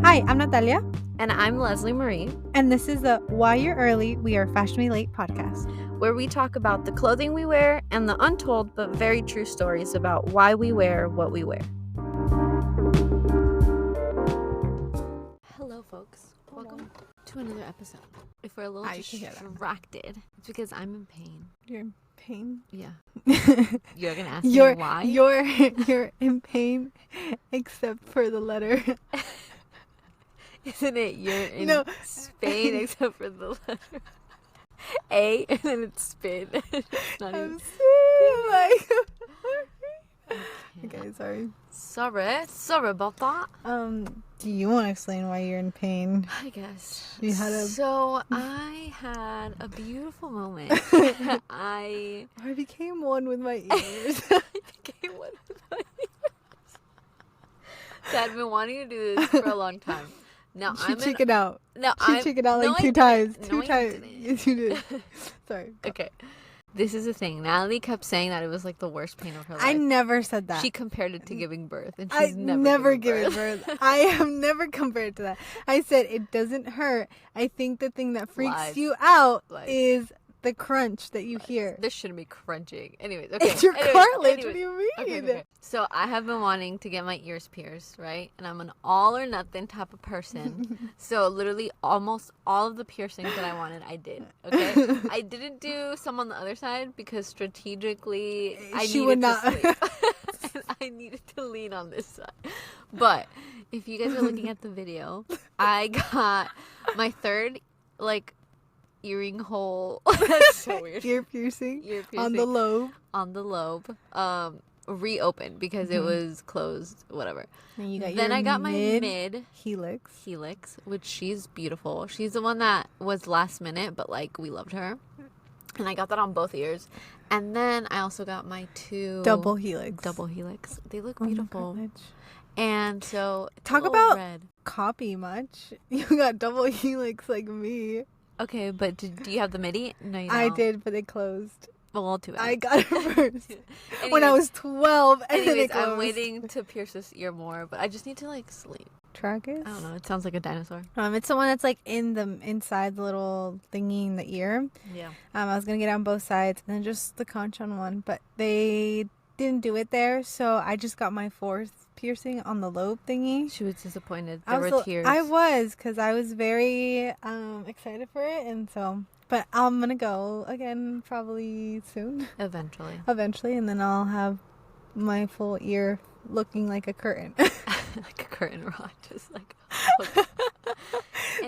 Hi, I'm Natalia. And I'm Leslie Marie. And this is the Why You're Early, We Are Fashionably Late podcast, where we talk about the clothing we wear and the untold but very true stories about why we wear what we wear. Hello, folks. Welcome to another episode. If we're a little distracted, it's because I'm in pain. You're in pain? Yeah. You're going to ask me why? You're in pain except for the letter. Isn't it? You're in Spain except for the letter A, and then it's spin. It's not I'm okay, sorry. Sorry about that. Do you want to explain why you're in pain? I guess. So I had a beautiful moment. I became one with my ears. I became one with my ears. So I've been wanting to do this for a long time. Now check it out. No, check it out like two times. Two times. Yes, you did. Sorry. Okay. This is the thing. Natalie kept saying that it was like the worst pain of her life. I never said that. She compared it to giving birth, and I've she's never given birth. I have never compared to that. I said it doesn't hurt. I think the thing that freaks you out is the crunch that you hear. This shouldn't be crunching. Anyways, okay. It's your cartilage. What do you mean? Okay. So I have been wanting to get my ears pierced, right? And I'm an all or nothing type of person. So literally almost all of the piercings that I wanted, I did. Okay. I didn't do some on the other side because strategically I needed to sleep. And I needed to lean on this side. But if you guys are looking at the video, I got my third earring hole. That's so weird. Ear piercing on the lobe reopened because it was closed, whatever. And then I got my mid helix, which she's beautiful. She's the one that was last minute, but we loved her, and I got that on both ears. And then I also got my two double helix. They look beautiful. And so talk about copy much. You got double helix like me. Okay, but do you have the midi? No, you don't. I did, but it closed. Well, too bad. I got it first when I was 12, and then it closed. I'm waiting to pierce this ear more, but I just need to sleep. Tragus? I don't know. It sounds like a dinosaur. It's the one that's inside the little thingy in the ear. Yeah. I was gonna get it on both sides, and then just the conch on one, but they didn't do it there, so I just got my fourth piercing on the lobe thingy. She was disappointed. There were tears. I was, because I was very excited for it, and so. But I'm gonna go again probably soon. Eventually, and then I'll have my full ear looking like a curtain. Like a curtain rod, just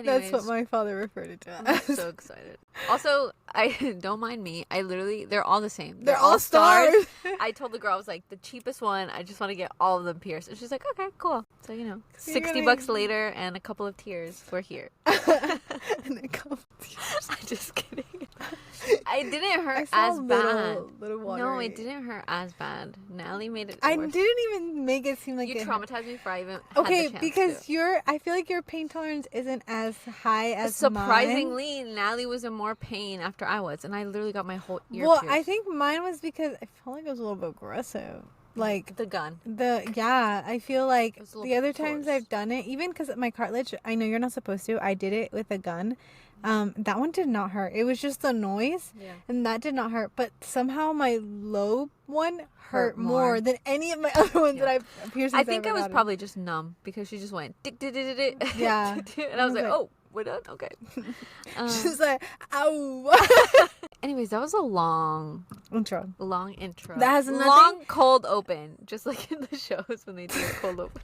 That's what my father referred it to. I'm so excited. Also, I don't mind me. They're all the same. They're all stars. I told the girl, I was like, the cheapest one, I just want to get all of them pierced. And she's like, okay, cool. So, $60 later and a couple of tears, we're here. And a couple of tears. I'm just kidding. It didn't hurt as bad. Little no, it didn't hurt as bad. Natalie made it worse. I didn't even make it seem like you traumatized me before I even had the chance because I feel like your pain tolerance isn't as high as surprisingly, mine. Natalie was in more pain after I was, and I literally got my whole ear pierced. I think mine was because I felt like it was a little bit aggressive. The gun. I feel like the other times I've done it, even because my cartilage, I know you're not supposed to, I did it with a gun. That one did not hurt. It was just the noise, and that did not hurt. But somehow my lobe one hurt more than any of my other ones that I've pierced. I think I was probably just numb because she just went yeah, and I was like, oh, we're done. Okay. She's like, ow. Anyways, that was a long intro. That has nothing. Long cold open, just like in the shows when they do a cold open.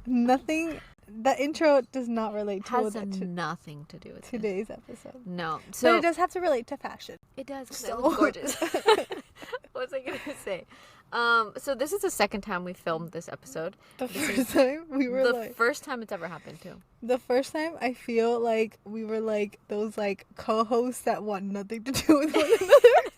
Nothing. That intro does not relate to nothing to do with today's episode. No, but it does have to relate to fashion. It does. So gorgeous. What was I gonna say? So this is the second time we filmed this episode. The first time it's ever happened to. The first time I feel like we were like those co-hosts that want nothing to do with one another.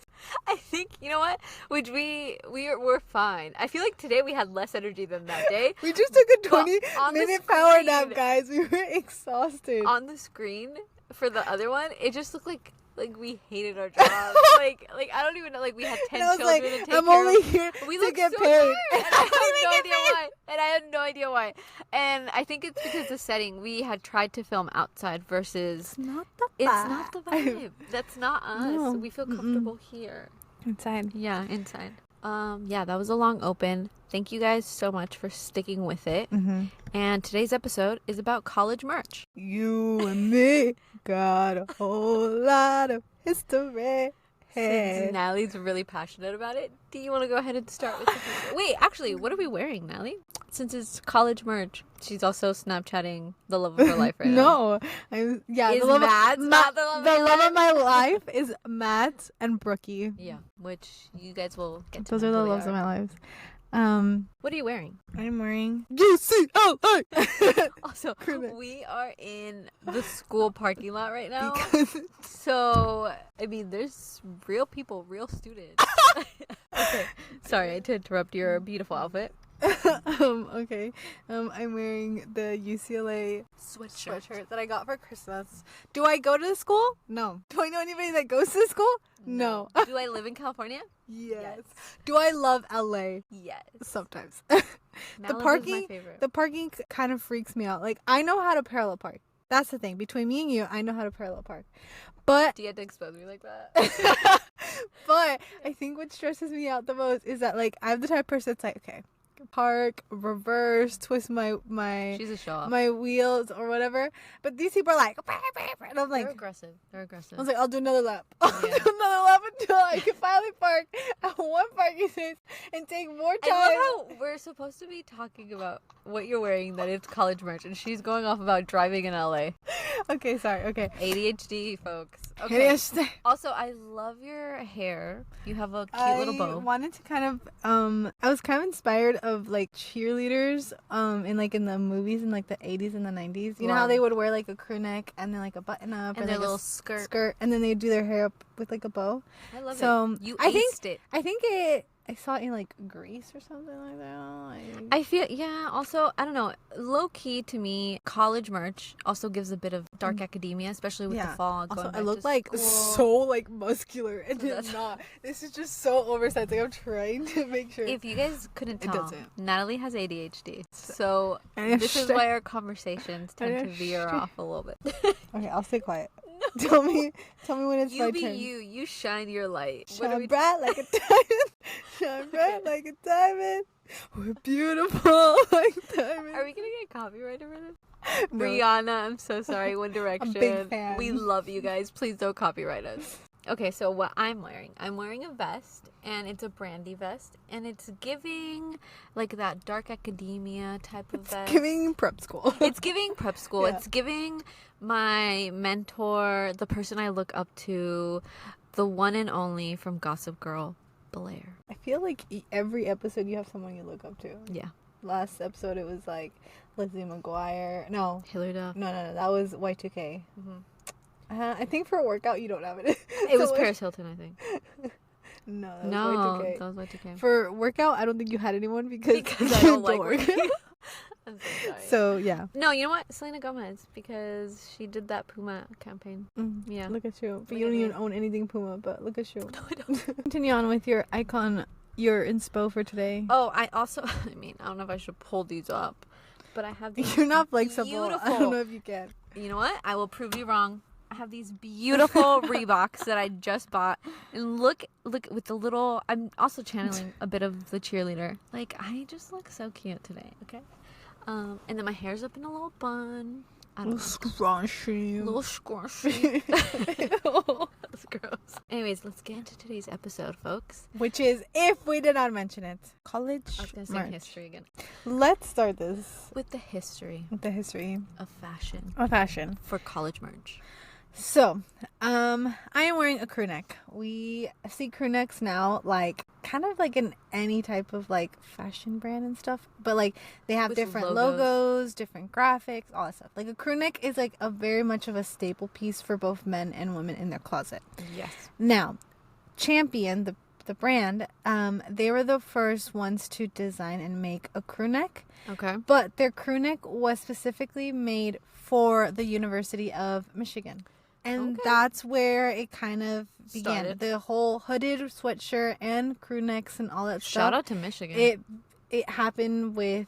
I think, you know what? Which we're fine. I feel like today we had less energy than that day. We just took a 20-minute power nap, guys. We were exhausted. On the screen for the other one, it just looked like like we hated our jobs. like I don't even know. Like we had 10 children like, to take I'm care only of. here We to get so paid. Tired, and I had no idea why. And I think it's because the setting, we had tried to film outside versus It's not the vibe. That's not us. No. We feel comfortable here. Inside. Yeah, inside. Yeah, that was a long open. Thank you guys so much for sticking with it. Mm-hmm. And today's episode is about college merch. You and me got a whole lot of history. Since Natalie's really passionate about it, do you want to go ahead and start with the Wait, actually, what are we wearing, Natalie? Since it's college merch, she's also Snapchatting the love of her life right now. Is the love of my life is Matt and Brookie. Yeah, which you guys will get to Those know are the who they loves are. of my lives. What are you wearing? I'm wearing UCLA. Also, Correct. we are in the school parking lot right now. Because So, I mean, there's real people, real students. Okay, sorry, I had to interrupt your beautiful outfit. okay. I'm wearing the UCLA Sweatshirt. that I got for Christmas. Do I go to the school? No. Do I know anybody that goes to the school? No. Do I live in California? Yes. Do I love LA? Yes. Sometimes. Malibu The is parking my favorite. The parking kind of freaks me out. Like, I know how to parallel park. That's the thing. Between me and you, I know how to parallel park. But Do you have to expose me like that? but I think what stresses me out the most is that, like, I'm the type of person that's like, okay, park, reverse, twist my She's a show-off. my wheels or whatever. But these people are like, and I'm like, They're aggressive. They're aggressive. I was like, I'll do another lap. I'll do another lap until I can finally park at one parking space and take more time. I love how we're supposed to be talking about what you're wearing, that it's college merch, and she's going off about driving in LA. Okay, sorry. Okay. ADHD, folks. Okay. Okay. Also, I love your hair. You have a cute little bow. I wanted to kind of I was kind of inspired of like cheerleaders in the movies in like the 80s and the 90s. You know how they would wear like a crew neck and then like a button up and their like little a skirt, and then they'd do their hair up with like a bow. I love So it. You I aced it. I think I saw it in like Greece or something like that. I feel, yeah, also, I don't know, low key to me, college merch also gives a bit of dark academia, especially with the fall. Also, going I back look to like school. so like muscular and So it's not. This is just so oversized. Like, I'm trying to make sure. If you guys couldn't It tell, doesn't. Natalie has ADHD. So I this is why our conversations tend to veer off a little bit. Okay, I'll stay quiet. Tell me when it's my You be turn. you shine your light. What are Shine we bright like a diamond. Shine bright like a diamond. We're beautiful like diamonds. Are we gonna get copyrighted for this? No. Rihanna, I'm so sorry. One Direction. big fan. We love you guys. Please don't copyright us. Okay, so what I'm wearing a vest, and it's a brandy vest, and it's giving like that dark academia type of vest. It's giving prep school. It's giving prep school. Yeah. It's giving my mentor, the person I look up to, the one and only from Gossip Girl, Blair. I feel like every episode you have someone you look up to. Yeah. Last episode it was like Lizzie McGuire. No. Hilary Duff. No. That was Y2K. Mhm. I think for a workout you don't have it. It was Paris Hilton, I think. No, that was No, Y2K. that was Y2K. For workout, I don't think you had anyone because I don't like work. working. I'm so sorry. So yeah. No, you know what? Selena Gomez, because she did that Puma campaign. Yeah. Look at you. But Look you at don't me. even own anything Puma, but look at you. No, I don't. Continue on with your icon, your inspo for today. Oh, I also, I mean, I don't know if I should pull these up, but I have these You're not flexible. beautiful. I don't know if you can. You know what? I will prove you wrong. I have these beautiful Reeboks that I just bought, and look with the little. I'm also channeling a bit of the cheerleader. Like, I just look so cute today. Okay, and then my hair's up in a little bun. I don't know. Scrunchy. Little squashy. That's gross. Anyways, let's get into today's episode, folks. Which is, if we did not mention it, college I was gonna say merch. history again. Let's start this With the history with the history of fashion of fashion. for college merch. So, I am wearing a crew neck. We see crew necks now, like, kind of like in any type of, like, fashion brand and stuff. But, like, they have With different logos. logos, different graphics, all that stuff. Like, a crew neck is, like, a very much of a staple piece for both men and women in their closet. Yes. Now, Champion, the brand, they were the first ones to design and make a crew neck. Okay. But their crew neck was specifically made for the University of Michigan. And that's where it kind of began. Started. The whole hooded sweatshirt and crew necks and all that stuff. Shout out to Michigan. It happened with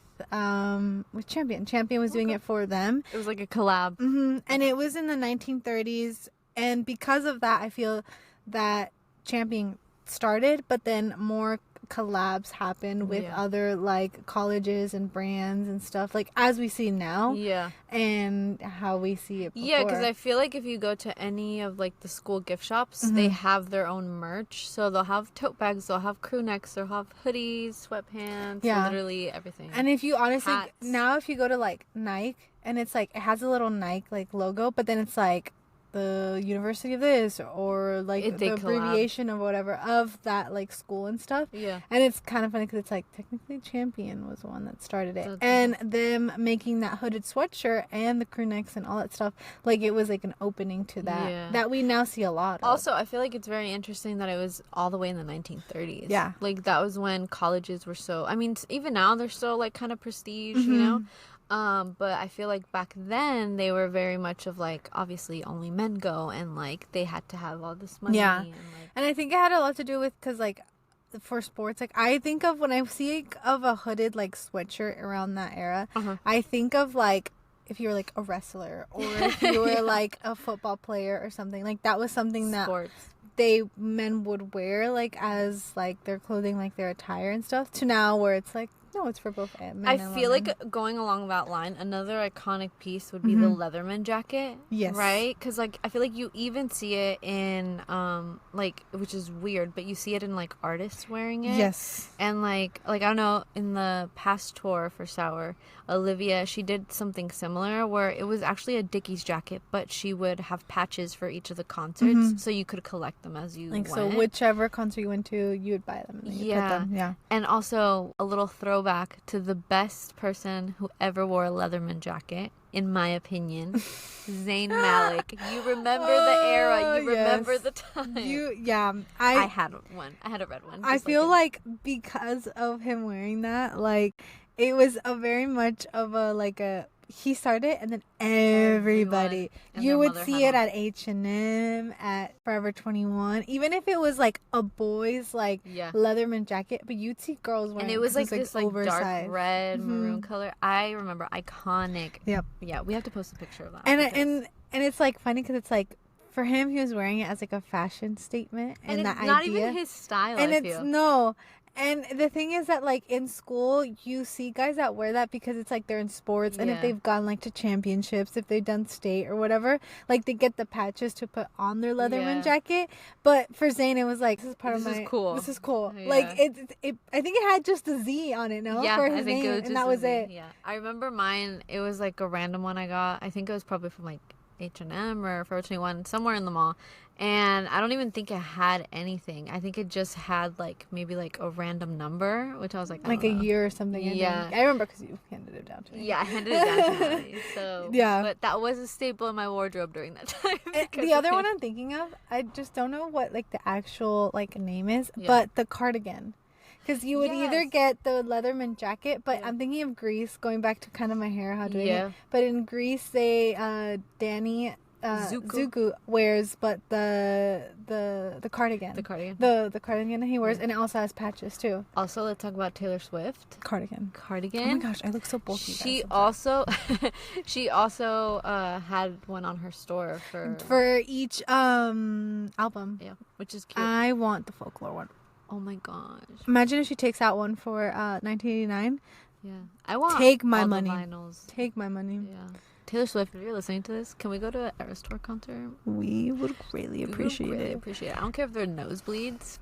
Champion. Champion was doing it for them. It was like a collab. Mm-hmm. And it was in the 1930s. And because of that, I feel that Champion started, but then more collabs happened with other like colleges and brands and stuff, like as we see now. Yeah. And how we see it before. Yeah, because I feel like if you go to any of like the school gift shops, they have their own merch. So they'll have tote bags, they'll have crew necks, they'll have hoodies, sweatpants, literally everything. And if you honestly hats. Now if you go to like Nike and it's like it has a little Nike like logo, but then it's like the university of this or like the abbreviation or whatever of that like school and stuff. Yeah. And it's kind of funny because it's like technically Champion was the one that started it. And them making that hooded sweatshirt and the crew necks and all that stuff, like it was like an opening to that that we now see a lot of. Also, I feel like it's very interesting that it was all the way in the 1930s. Yeah. Like that was when colleges were so, I mean, even now they're still like kind of prestige, you know? But I feel like back then they were very much of like, obviously only men go, and like they had to have all this money. Yeah. And, like, and I think it had a lot to do with, because like for sports, like I think of when I see of a hooded like sweatshirt around that era, I think of like if you were like a wrestler or if you were like a football player or something, like that was something that men would wear like as like their clothing, like their attire and stuff, to now where it's like, no, it's for both men I and feel women. like going along that line, another iconic piece would be the Leatherman jacket. Yes. Right? Because, like, I feel like you even see it in, like, which is weird, but you see it in, like, artists wearing it. Yes. And, like, I don't know, in the past tour for Sour, Olivia, she did something similar where it was actually a Dickies jacket, but she would have patches for each of the concerts, so you could collect them as you went. So whichever concert you went to, you would buy them and then you put them. Yeah. And also a little throwback to the best person who ever wore a Leatherman jacket, in my opinion, Zayn Malik. You remember the era. You remember the time. I had one. I had a red one. I feel like because of him wearing that, like it was a very much of a like a he started and then everybody you would see it at H&M, at Forever 21, even if it was like a boy's like Leatherman jacket, but you'd see girls wearing and it was like this like oversized dark red maroon color. I remember, iconic. Yeah, we have to post a picture of that. And it's like funny because it's like for him, he was wearing it as like a fashion statement, and that it's not idea. even his style. And I it's feel. no. And the thing is that, like, in school, you see guys that wear that because it's, like, they're in sports. And if they've gone, like, to championships, if they've done state or whatever, like, they get the patches to put on their Leatherman jacket. But for Zayn, it was, like, this is part of my... This is cool. Yeah. Like, I think it had just a Z on it, no? Yeah, for his I think name, it was just and that was it. Yeah. I remember mine, it was, like, a random one I got. I think it was probably from, like, H&M or Forever 21, somewhere in the mall. And I don't even think it had anything. I think it just had like maybe like a random number, which I was like, a year or something. I remember because you handed it down to me. Yeah, I handed it down to Natalie. So but that was a staple in my wardrobe during that time. The other one I'm thinking of, I just don't know what like the actual like name is, but the cardigan. Because you would either get the Leatherman jacket, but I'm thinking of Greece, going back to kind of my hair, how doing it. But in Greece, they Danny Zuko wears, but the cardigan. The cardigan. The cardigan he wears, and it also has patches too. Also, let's talk about Taylor Swift. Cardigan. Oh my gosh, I look so bulky. She also had one on her store for each album. Yeah, which is cute. I want the folklore one. Oh my gosh. Imagine if she takes out one for 1989. Yeah. I want Take my all money. The vinyls. Take my money. Yeah. Taylor Swift, if you're listening to this, can we go to an Eras Tour concert? We would greatly appreciate it. I don't care if they're nosebleeds.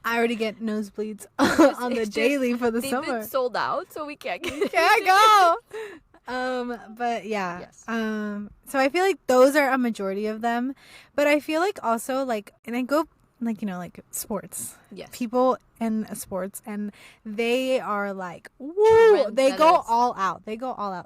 I already get nosebleeds on the daily for the summer. They've been sold out, so we can't get Can't go. But yeah. Yes. So I feel like those are a majority of them. But I feel like also like, and I go like, you know, like sports. Yes. People and sports, and they are like, woo, they go all out.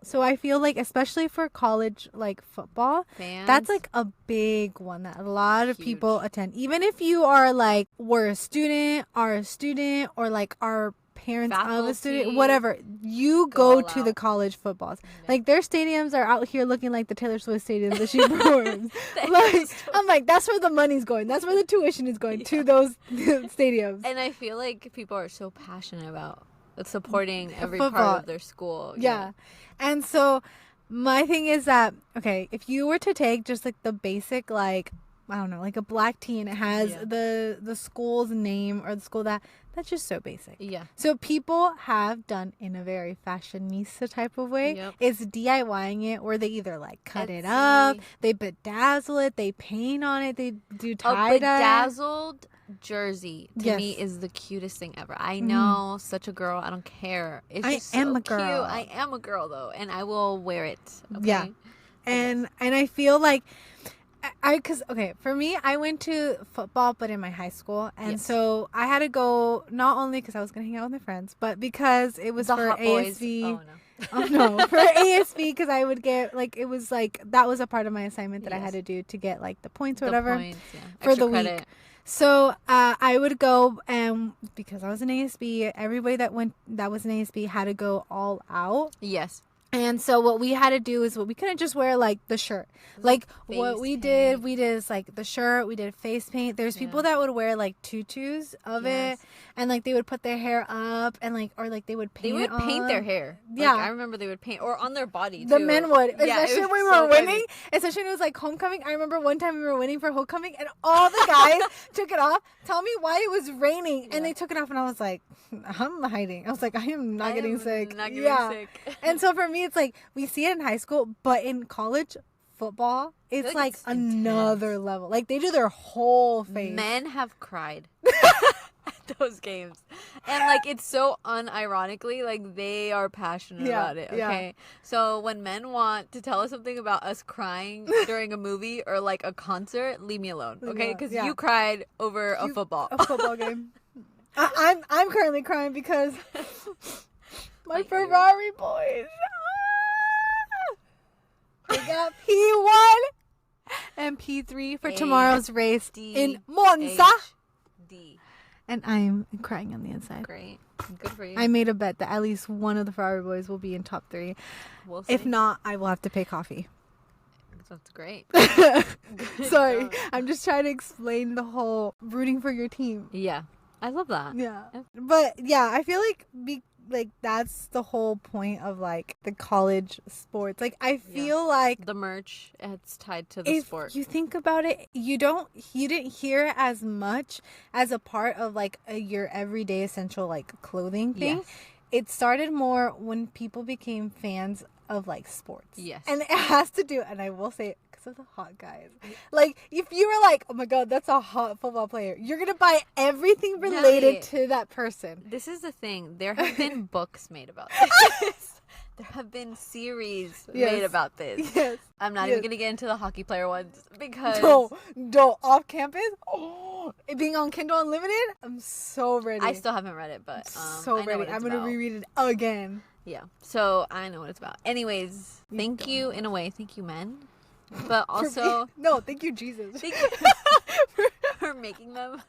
So I feel like, especially for college, like football, that's like a big one that a lot of people attend. Even if you are like, are a student, or like are parents of a student, whatever, you go to the college footballs. Like their stadiums are out here looking like the Taylor Swift stadiums that she performs. Like, I'm like, that's where the money's going. That's where the tuition is going, to those stadiums. And I feel like people are so passionate about supporting every part of their school. Yeah. And so my thing is that, okay, if you were to take just like the basic, like, I don't know, like a black tee and it has the school's name or the school that's just so basic. Yeah. So people have done in a very fashionista type of way. It's DIYing it, where they either like cut it up, they bedazzle it, they paint on it, they do tie-dye. A bedazzled jersey to me is the cutest thing ever. I know, such a girl. I don't care. It's just so cute. I am a girl though, and I will wear it. Okay? Yeah. And I feel like because for me, I went to football, but in my high school, and so I had to go not only because I was gonna hang out with my friends, but because it was for ASB. Oh no, for ASB, because I would get like, it was like, that was a part of my assignment that I had to do to get like the points or whatever for the week. So I would go, and because I was an ASB, everybody that was an ASB had to go all out. Yes. And so what we had to do is, we couldn't just wear like the shirt. Like what we did is like the shirt, we did face paint. There's people that would wear like tutus of it, and like they would put their hair up, and like, or like they would paint. They would paint their hair. Yeah, like, I remember they would paint, or on their body too. The men would, especially when we were winning. Especially when it was like homecoming. I remember one time we were winning for homecoming, and all the guys took it off. Tell me why it was raining, and they took it off, and I was like, I'm hiding. I was like, I am not getting sick. And so for me, it's like, we see it in high school, but in college football, it's like another intense level. Like they do their whole face. Men have cried at those games, and like, it's so unironically, like they are passionate about it. Okay, so when men want to tell us something about us crying during a movie or like a concert, leave me alone. Okay, because you cried over a football game. I'm currently crying because my Ferrari boys. They got P1 and P3 for tomorrow's race in Monza. And I'm crying on the inside. Great. Good for you. I made a bet that at least one of the Ferrari boys will be in top 3. We'll see. If not, I will have to pay coffee. That's great. Sorry. I'm just trying to explain the whole rooting for your team. Yeah. I love that. Yeah. But yeah, I feel like that's the whole point of like the college sports. Like I feel like the merch, it's tied to the sport. If you think about it, you didn't hear it as much as a part of like your everyday essential like clothing thing. Yes. It started more when people became fans of like sports. Yes. And it has to do, and I will say it, of the hot guys. Like if you were like, oh my god, that's a hot football player, you're gonna buy everything related to that person. This is the thing, there have been books made about this. There have been series made about this. Yes. I'm not even gonna get into the hockey player ones, because don't off campus, it being on Kindle Unlimited, I'm so ready. I still haven't read it, but so ready. I'm gonna reread it again. Yeah, so I know what it's about. Anyways, thank you in a way, thank you men. But also, thank you, Jesus. Thank you for making them.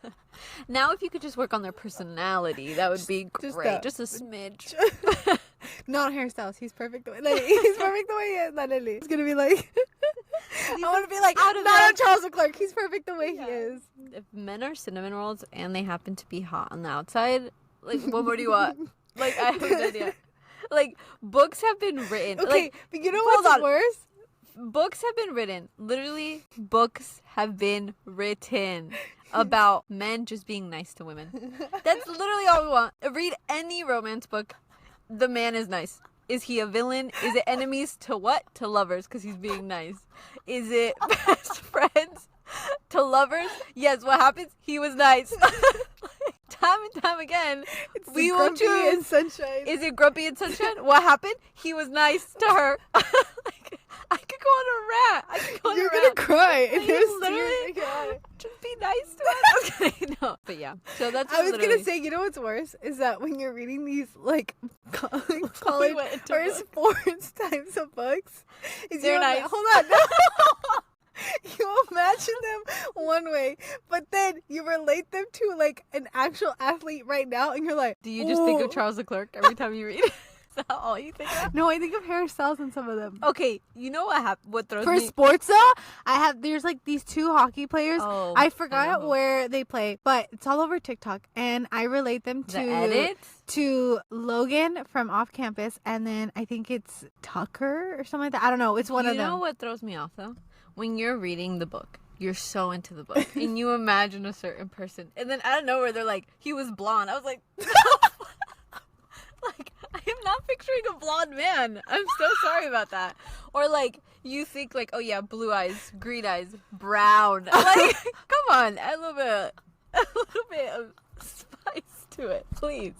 Now, if you could just work on their personality, that would be great. Just a smidge. Not hairstyles. He's perfect the way. He's perfect the way he is. Not Lily. It's gonna be like. I want to be like, not Charles Leclerc. He's perfect the way he is. If men are cinnamon rolls and they happen to be hot on the outside, like, what more do you want? Like, I have no idea. Like, books have been written. Okay, like, but you know what's worse? Books have been written. Literally, books have been written about men just being nice to women. That's literally all we want. Read any romance book. The man is nice. Is he a villain? Is it enemies to what? To lovers, because he's being nice. Is it best friends to lovers? Yes, what happens? He was nice. Time and time again, we will choose. And sunshine. Is it Grumpy and Sunshine? What happened? He was nice to her. Like, I could go on a rant. You're gonna cry. Literally, just be nice to us. Okay, no, but yeah. So that's. I was gonna say, you know what's worse is that when you're reading these like college or sports types of books, they're nice. Hold on. No. You imagine them one way, but then you relate them to like an actual athlete right now, and you're like, do you just think of Charles Leclerc every time you read? Is that all you think of? No, I think of Harry Styles in some of them. Okay, you know what throws for me... sports though, there's like these two hockey players. I forgot where they play, but it's all over TikTok, and I relate them to the edits? To Logan from Off Campus, and then I think it's Tucker or something like that. I don't know. It's one of them. You know what throws me off though? When you're reading the book, you're so into the book, and you imagine a certain person, and then out of nowhere they're like, he was blonde. I was like, like, I am not picturing a blonde man. I'm so sorry about that. Or like, you think like, oh yeah, blue eyes, green eyes, brown. Like, come on, a little bit of spice to it, please.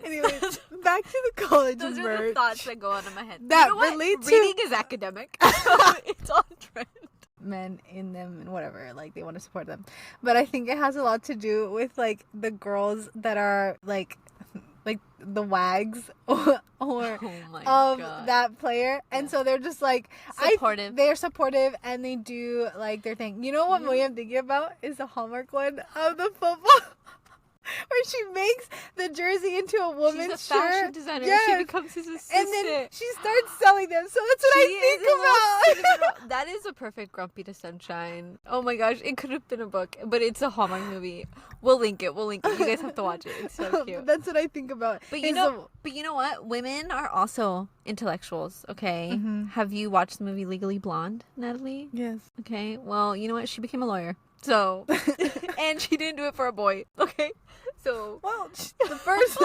Anyways, back to the college Those merch. are the thoughts that go on in my head. That you know relate to reading is academic, so it's on trend. Men in them and whatever, like they want to support them, but I think it has a lot to do with like the girls that are like the wags or God. that player, and so they're just like supportive. They're supportive and they do like their thing. You know what movie I'm thinking about is the Hallmark one of the football. Where she makes the jersey into a woman's She's a fashion designer. Yes. She becomes his assistant. And then she starts selling them. So that's what I think about. That is a perfect Grumpy to Sunshine. Oh my gosh. It could have been a book. But it's a Hallmark movie. We'll link it. You guys have to watch it. It's so cute. That's what I think about. But you know what? Women are also intellectuals, okay? Mm-hmm. Have you watched the movie Legally Blonde, Natalie? Yes. Okay. Well, you know what? She became a lawyer. So, and she didn't do it for a boy, okay? So, well, the first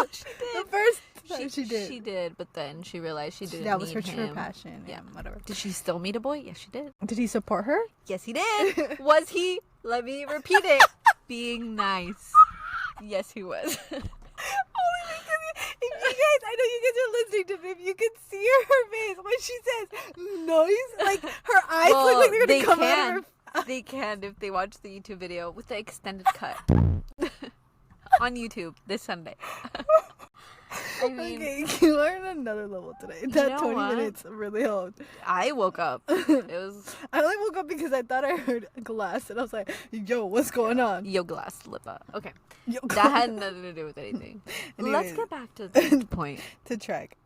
she did, but then she realized she didn't. That was her him. True passion. Yeah, whatever. Did she still meet a boy? Yes, she did. Did he support her? Yes, he did. Was he? Let me repeat it. Being nice. Yes, he was. Only because if you guys, I know you guys are listening to me. If you can see her face when she says "nice," like her eyes look like they're gonna come out of her. They can if they watch the YouTube video with the extended cut on YouTube this Sunday. I mean, okay, you learned another level today. That 20 minutes really helped. I woke up. It was. I only woke up because I thought I heard glass, and I was like, "Yo, what's going on?" Yo, glass, lippa. Okay, that had nothing to do with anything. Anyways, let's get back to the point. To track.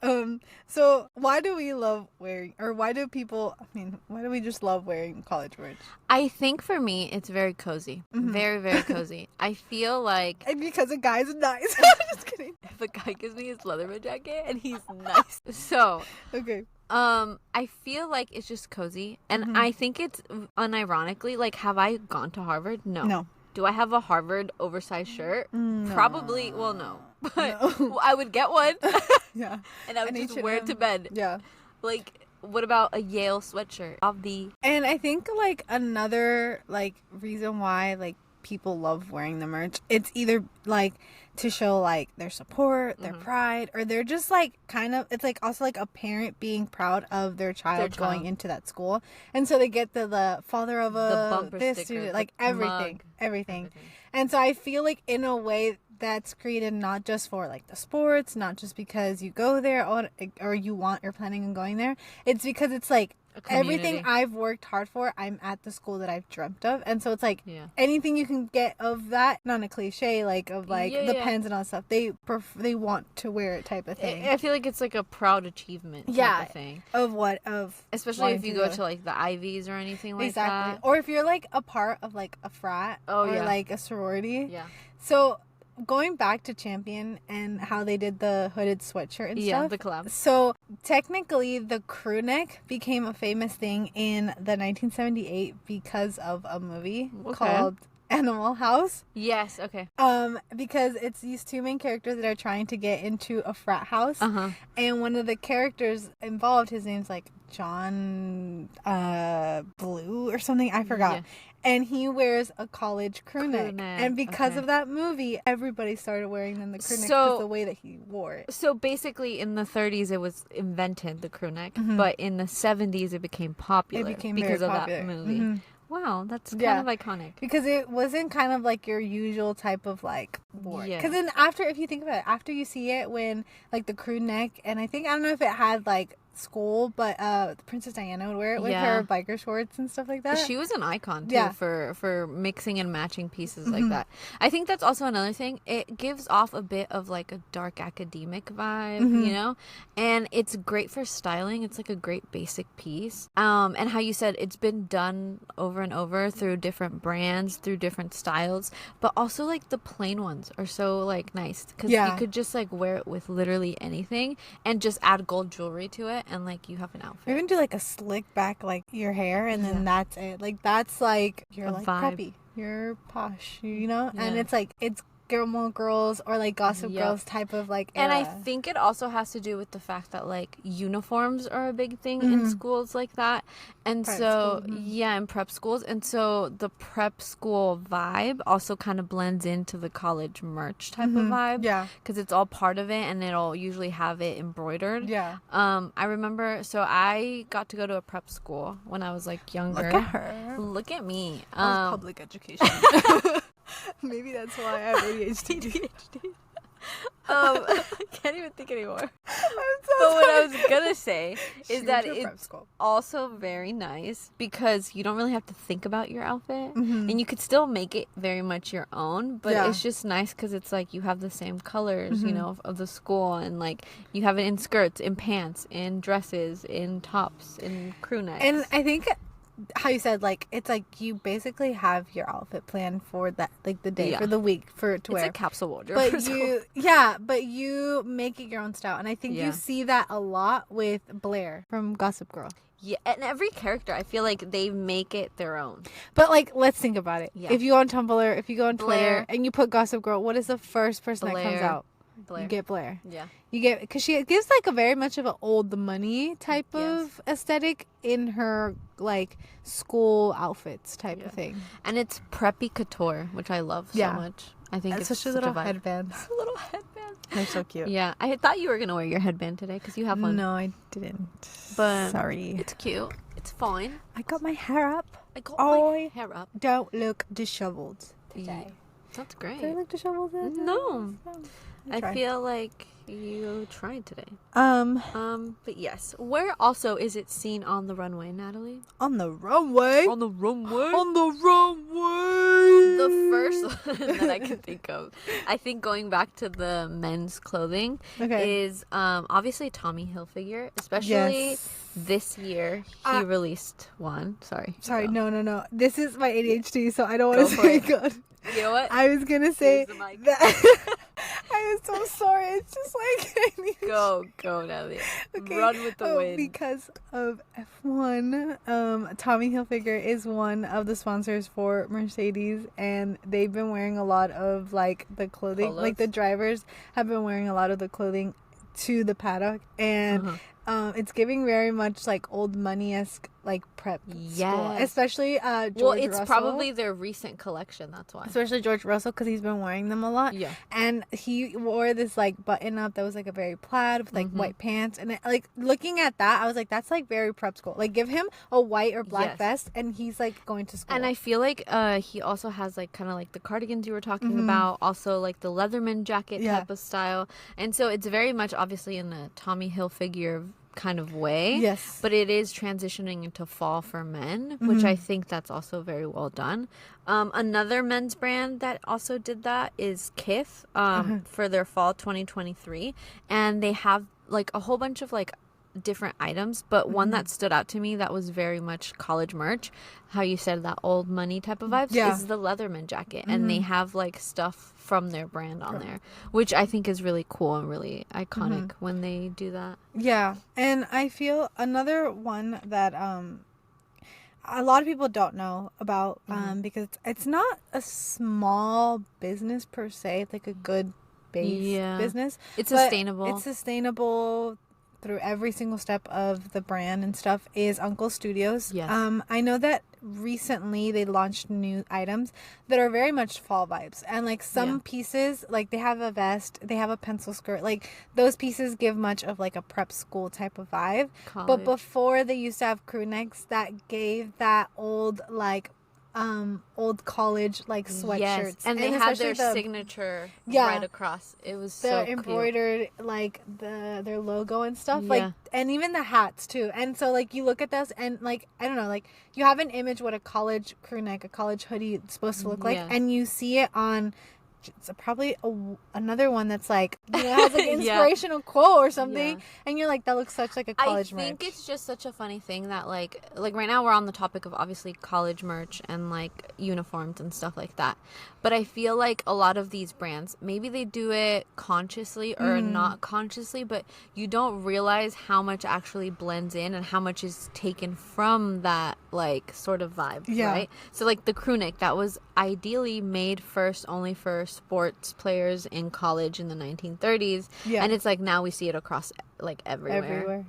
So why do we love wearing, or why do we just love wearing college merch? I think for me, it's very cozy. Mm-hmm. Very, very cozy. I feel like. And because a guy's nice. Just kidding. If a guy gives me his Leatherman jacket and he's nice. So. Okay. I feel like it's just cozy. And I think it's unironically, like, have I gone to Harvard? No. Do I have a Harvard oversized shirt? No. Probably. Well, no. But no. I would get one. Yeah. And I would just wear it to bed. Yeah. Like, what about a Yale sweatshirt? And I think, like, another, like, reason why, like, people love wearing the merch, it's either, like, to show, like, their support, their pride, or they're just, like, kind of, it's, like, also, like, a parent being proud of their child going into that school. And so they get the father of the bumper this sticker, student, like, everything. And so I feel like, in a way, that's created not just for, like, the sports, not just because you go there or you're planning on going there. It's because it's, like, everything I've worked hard for, I'm at the school that I've dreamt of. And so it's like anything you can get of that, not a cliche, like of like the pens and all that stuff, they want to wear it type of thing. I feel like it's like a proud achievement type of thing. Of especially if you go to like the Ivies or anything like that. Or if you're like a part of like a frat or like a sorority. Yeah. So going back to Champion and how they did the hooded sweatshirt and stuff. Yeah, the collab. So technically the crew neck became a famous thing in the 1978 because of a movie called Animal House. Yes, okay. Because it's these two main characters that are trying to get into a frat house. And one of the characters involved, his name's like John Blue or something, I forgot. and he wears a college crew neck. And because of that movie, everybody started wearing them the crew neck because the way that he wore it. So basically, in the 30s, it was invented, the crew neck, but in the 70s, it became popular because of that movie. Mm-hmm. Wow, that's kind of iconic. Because it wasn't kind of like your usual type of like board. Because then after, if you think about it, after you see it when like the crew neck, and I don't know if it had like school, but Princess Diana would wear it with her biker shorts and stuff like that. She was an icon too for mixing and matching pieces like that. I think that's also another thing. It gives off a bit of like a dark academic vibe, you know, and it's great for styling. It's like a great basic piece. And how you said it's been done over and over through different brands, through different styles, but also like the plain ones are so like nice because you could just like wear it with literally anything and just add gold jewelry to it. And like you have an outfit. Or even do like a slick back like your hair, and then that's it. Like that's like you're like preppy, you're posh, you know. And it's like it's Gilmore Girls or like Gossip Girls type of like era. And I think it also has to do with the fact that like uniforms are a big thing in schools like that, and prep so school. In prep schools, and so the prep school vibe also kind of blends into the college merch type of vibe, because it's all part of it, and it'll usually have it embroidered. I remember, so I got to go to a prep school when I was like younger. Look at her. Look at me. Public education. Maybe that's why I have ADHD. I can't even think anymore. But what I was gonna say is that it's also very nice because you don't really have to think about your outfit, and you could still make it very much your own, but it's just nice because it's like you have the same colors, you know, of the school, and like you have it in skirts, in pants, in dresses, in tops, in crew necks. And I think how you said, like, it's like you basically have your outfit planned for that, like the day, for the week, for it to wear. It's a capsule wardrobe. But you make it your own style. And I think you see that a lot with Blair from Gossip Girl. Yeah, and every character, I feel like they make it their own. But, like, let's think about it. Yeah. If you go on Tumblr, if you go on Twitter, and you put Gossip Girl, what is the first person that comes out? Blair. You get Blair. Yeah. You get, because she gives like a very much of an old money type of aesthetic in her like school outfits type of thing. And it's preppy couture, which I love so much. I think it's such a little headband. A little headband. They're so cute. Yeah. I thought you were going to wear your headband today because you have one. No, I didn't. But sorry. It's cute. It's fine. I got my hair up. My hair up. Don't look disheveled today. That's great. Do I look disheveled today? No. I feel like you tried today. But yes. Where also is it seen on the runway, Natalie? On the runway? On the runway? On the runway! The first one that I can think of, I think going back to the men's clothing, is obviously Tommy Hilfiger, especially this year. He released one. Sorry, no. This is my ADHD, so I don't want to say good. You know what? I was gonna say that. I was so sorry. It's just like I need go, Natalie. Okay. Run with the wind. Because of F1, Tommy Hilfiger is one of the sponsors for Mercedes, and they've been wearing a lot of like the clothing. Polos? Like the drivers have been wearing a lot of the clothing to the paddock, and it's giving very much like old money-esque like prep school. Especially George Russell. Probably their recent collection, that's why. Especially George Russell, because he's been wearing them a lot. Yeah. And he wore this like button up that was like a very plaid with like white pants, and it, like looking at that I was like, that's like very prep school. Like give him a white or black vest and he's like going to school. And I feel like he also has like kind of like the cardigans you were talking about, also like the Leatherman jacket type of style, and so it's very much obviously in a Tommy Hilfiger kind of way. Yes. But it is transitioning into fall for men, which I think that's also very well done. Another men's brand that also did that is Kith for their fall 2023. And they have like a whole bunch of like different items, but one that stood out to me that was very much college merch, how you said that old money type of vibes, is the Leatherman jacket. And they have like stuff from their brand on there, which I think is really cool and really iconic when they do that. Yeah. And I feel another one that a lot of people don't know about because it's not a small business per se. It's like a good base business. It's sustainable. It's sustainable. through every single step of the brand and stuff is Uncle Studios. Yes. I know that recently they launched new items that are very much fall vibes, and like some pieces, like they have a vest, they have a pencil skirt, like those pieces give much of like a prep school type of vibe. College. But before they used to have crew necks that gave that old like old college like sweatshirts. Yes. And they had their signature right across. It was so embroidered cute. Like their logo and stuff. Like, and even the hats too. And so like you look at those and like I don't know, like you have an image what a college crew neck, a college hoodie is supposed to look like, and you see it on it's probably another one that's like, you know, has like an inspirational quote or something, and you're like, that looks such like a college merch. I think it's just such a funny thing that like right now we're on the topic of obviously college merch and like uniforms and stuff like that, but I feel like a lot of these brands, maybe they do it consciously or not consciously, but you don't realize how much actually blends in and how much is taken from that like sort of vibe, right? So like the crew neck, that was ideally made only for sports players in college in the 1930s, and it's like now we see it across like everywhere.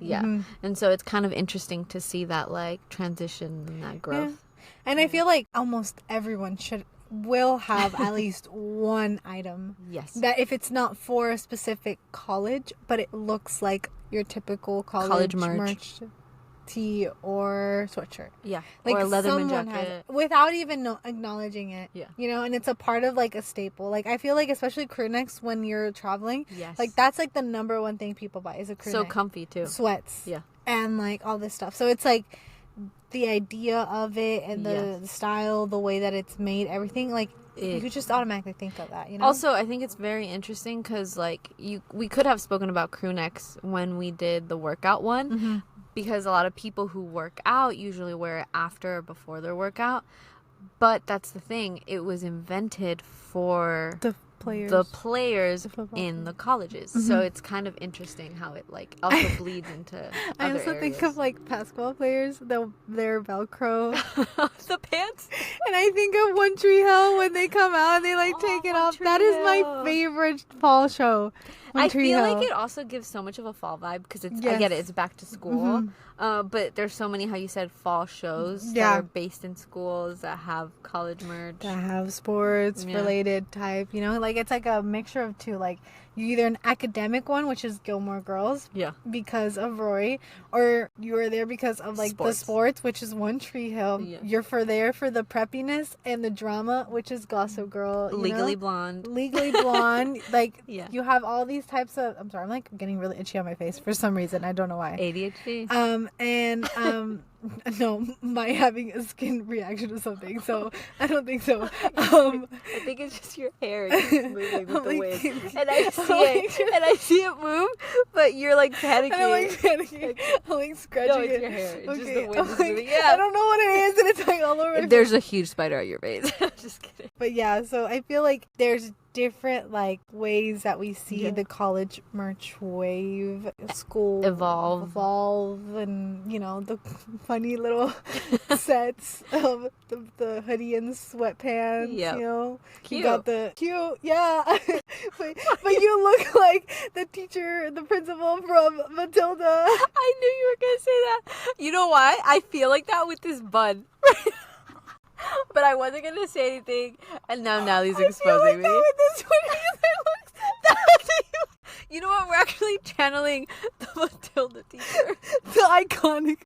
And so it's kind of interesting to see that like transition and that growth. And I feel like almost everyone will have at least one item that if it's not for a specific college, but it looks like your typical college merch tee or sweatshirt, like or a leatherman jacket, without even acknowledging it, you know, and it's a part of like a staple. Like I feel like especially crew necks when you're traveling, like that's like the number one thing people buy is a crew neck. So comfy too, sweats, and like all this stuff. So it's like the idea of it and the style, the way that it's made, everything, like you could just automatically think of that, you know. Also, I think it's very interesting because like we could have spoken about crew necks when we did the workout one, because a lot of people who work out usually wear it after or before their workout, but that's the thing, it was invented for the players in the colleges. So it's kind of interesting how it like also bleeds into I other also areas. think of like basketball players, their Velcro the pants, and I think of One Tree Hill when they come out and they like take it off. That is my favorite fall show. I feel like it also gives so much of a fall vibe because it's I get it, it's back to school, but there's so many, how you said, fall shows that are based in schools that have college merch, that have sports related type, you know, like it's like a mixture of two. Like you either an academic one, which is Gilmore Girls, because of Roy, or you are there because of like the sports, which is One Tree Hill. You're there for the preppiness and the drama, which is Gossip Girl, Legally Blonde, like you have all these types of, I'm sorry, I'm like getting really itchy on my face for some reason, I don't know why. ADHD. No, my having a skin reaction to something, so I don't think so. I think it's just your hair just moving with the wind, and I see it move, but you're like panicking. And I'm like panicking. I'm like scratching it. No, it's your hair. It's just the wind is moving. I don't know what it is, and it's like all over. There's a huge spider on your face. Just kidding. But yeah, so I feel like there's different like ways that we see the college merch wave, school evolve, and you know the funny little sets of the hoodie and sweatpants. You know, cute. You got the cute, but you look like the teacher, the principal from Matilda. I knew you were gonna say that. You know why? I feel like that with this bun. But I wasn't going to say anything, and now Natalie's exposing me. You know what? We're actually channeling the Matilda teacher. The iconic.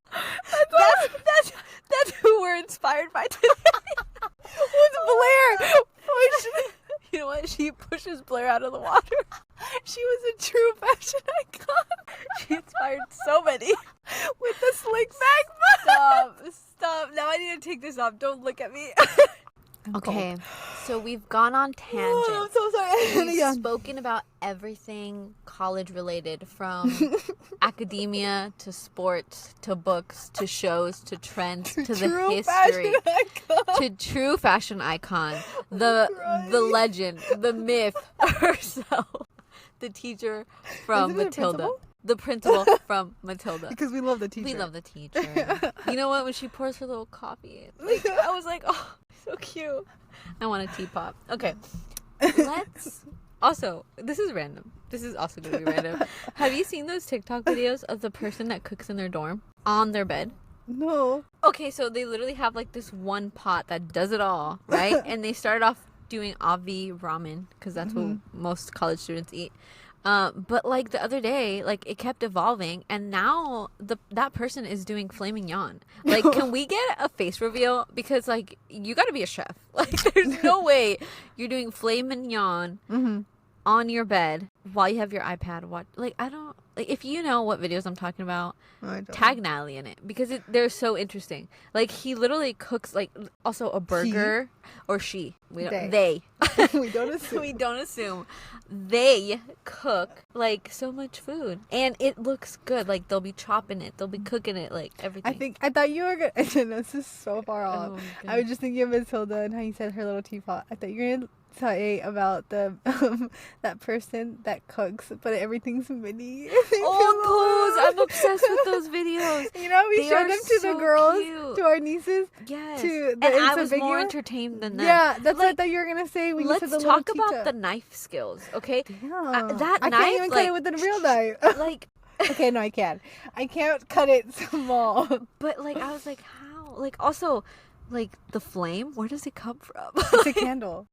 That's who we're inspired by today. Who's Blair? You know what? She pushes Blair out of the water. She was a true fashion icon. She inspired so many. With the slick back bun. Stop. Now I need to take this off. Don't look at me. Okay, so we've gone on tangents. Oh, I'm so sorry. We've spoken about everything college related, from academia to sports to books to shows to trends to the history to true fashion icon, the legend, the myth herself, the teacher from Matilda. The principal from Matilda. Because we love the teacher. We love the teacher. You know what? When she pours her little coffee in, like, I was like, oh, so cute. I want a teapot. Okay. Let's... Also, this is random. This is also gonna be random. Have you seen those TikTok videos of the person that cooks in their dorm on their bed? No. Okay, so they literally have like this one pot that does it all, right? And they started off doing avi ramen because that's what most college students eat. But like the other day, like it kept evolving, and now that person is doing filet mignon. Like, can we get a face reveal? Because like you got to be a chef. Like, there's no way you're doing filet mignon on your bed while you have your iPad. Watch. Like, I don't. Like, if you know what videos I'm talking about, tag Natalie in it because they're so interesting. Like, he literally cooks like also a burger or she. They. We don't assume. We don't assume. They cook like so much food and it looks good. Like, they'll be chopping it, they'll be cooking it, like everything. I thought you were gonna. This is so far off. Oh, I was just thinking of Matilda and how you said her little teapot. I thought you were gonna say about the that person that cooks, but everything's mini. Oh, I'm obsessed with those videos. You know, we showed them to the girls, cute. to our nieces. Yes, to and I was more entertained than them. Yeah, that's what I thought you were gonna say when you said the little Let's talk about the knife skills, okay? Yeah. That I knife, can't even cut it with a real knife. Like, okay, no, I can. I can't cut it small. But like, I was like, how? Like, also, like the flame, where does it come from? It's a candle.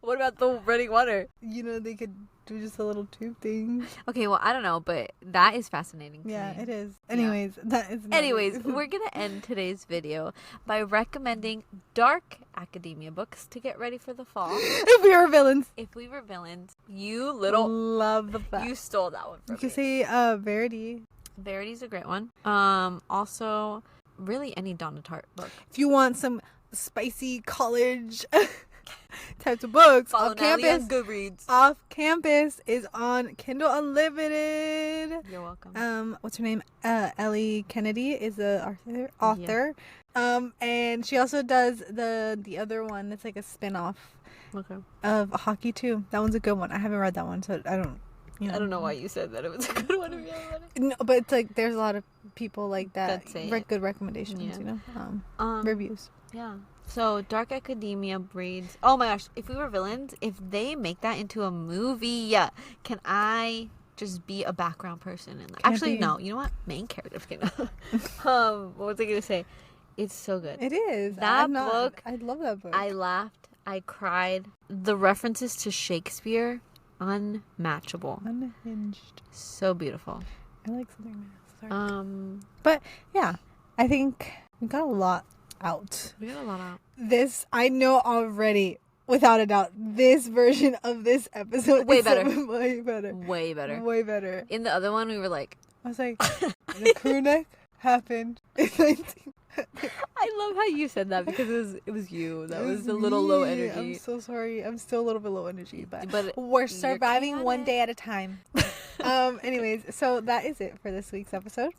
What about the running water? You know, they could do just a little tube thing. Okay, well, I don't know, but that is fascinating to Yeah, me. it is. Anyways, that is. Anyways, we're gonna end today's video by recommending dark academia books to get ready for the fall. If we were villains. If we were villains, you little love that. you stole that one from You could me. say Verity. Verity's a great one. Also, really any Donna Tartt book. If you want some spicy college types of books, Follow off campus. Goodreads. Off Campus is on Kindle Unlimited. You're welcome. What's her name? Ellie Kennedy is the author. Yeah. And she also does the other one that's like a spin-off of hockey too. That one's a good one. I haven't read that one, so I don't. You know. I don't know why you said that it was a good one if you haven't read it. No, but it's like there's a lot of people like that say good recommendations. Yeah. You know, reviews. Yeah. So, Dark Academia breeds... Oh my gosh, if we were villains, if they make that into a movie, can I just be a background person? In that? Actually, no. You know what? Main character. What was I going to say? It's so good. It is. Book... I love that book. I laughed. I cried. The references to Shakespeare, unmatchable. Unhinged. So beautiful. I like something else. But, yeah. I think we got a lot out. We got a lot out. This, I know already, without a doubt, this version of this episode way better. Way better. Way better. Way better. In the other one, we were like... I was like, the crew neck happened in 19... I love how you said that because it was you. That was a little low energy. I'm so sorry. I'm still a little bit low energy, but we're surviving one day at a time. Anyways, so that is it for this week's episode.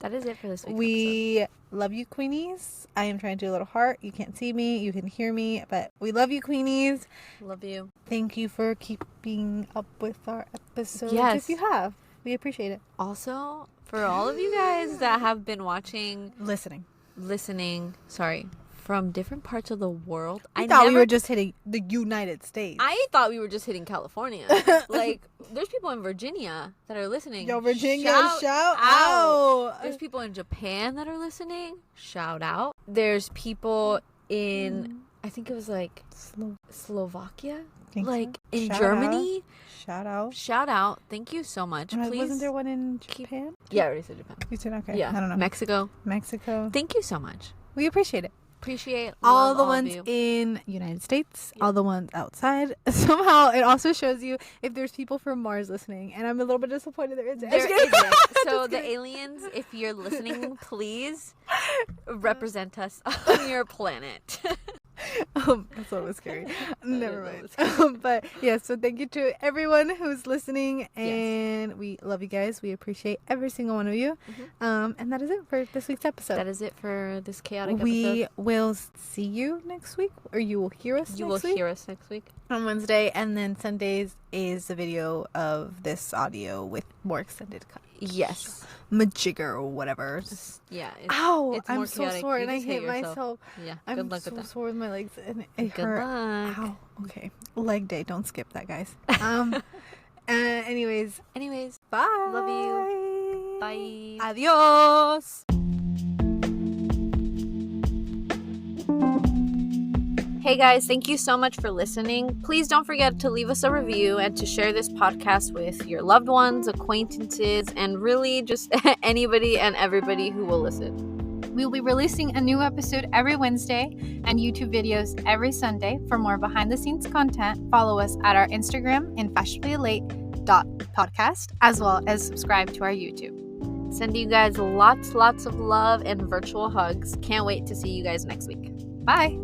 We love you, Queenies. I am trying to do a little heart. You can't see me. You can hear me, but we love you, Queenies. Love you. Thank you for keeping up with our episodes. Yes. If you have, we appreciate it. Also, for all of you guys that have been listening, from different parts of the world. I thought we were just hitting the United States. I thought we were just hitting California. Like, there's people in Virginia that are listening. Yo, Virginia, shout out. There's people in Japan that are listening. Shout out. There's people in, I think it was like Slovakia. Like in Germany. Shout out. Thank you so much. Please. Wasn't there one in Japan? Yeah, I already said Japan. You said okay. Yeah. I don't know. Mexico. Thank you so much. We appreciate it. All the ones in United States, all the ones outside. Somehow it also shows you if there's people from Mars listening, and I'm a little bit disappointed there isn't. So the aliens, if you're listening, please represent us on your planet. That's what was scary. Never mind. But yeah, so thank you to everyone who's listening, and we love you guys. We appreciate every single one of you. And that is it for this week's episode. That is it for this chaotic episode. We will see you next week, or you will hear us next week on Wednesday, and then Sundays is the video of this audio with more extended cut. Yes. Majigger or whatever. Yeah. I'm so sore and I hit myself. Yeah. I'm so sore with my legs and it hurt. Luck. Ow. Okay. Leg day. Don't skip that, guys. Anyways. Bye. Love you. Bye. Adios. Hey guys, thank you so much for listening. Please don't forget to leave us a review and to share this podcast with your loved ones, acquaintances, and really just anybody and everybody who will listen. We'll be releasing a new episode every Wednesday and YouTube videos every Sunday. For more behind-the-scenes content, follow us at our Instagram in fashionablylate.podcast, as well as subscribe to our YouTube. Send you guys lots of love and virtual hugs. Can't wait to see you guys next week. Bye.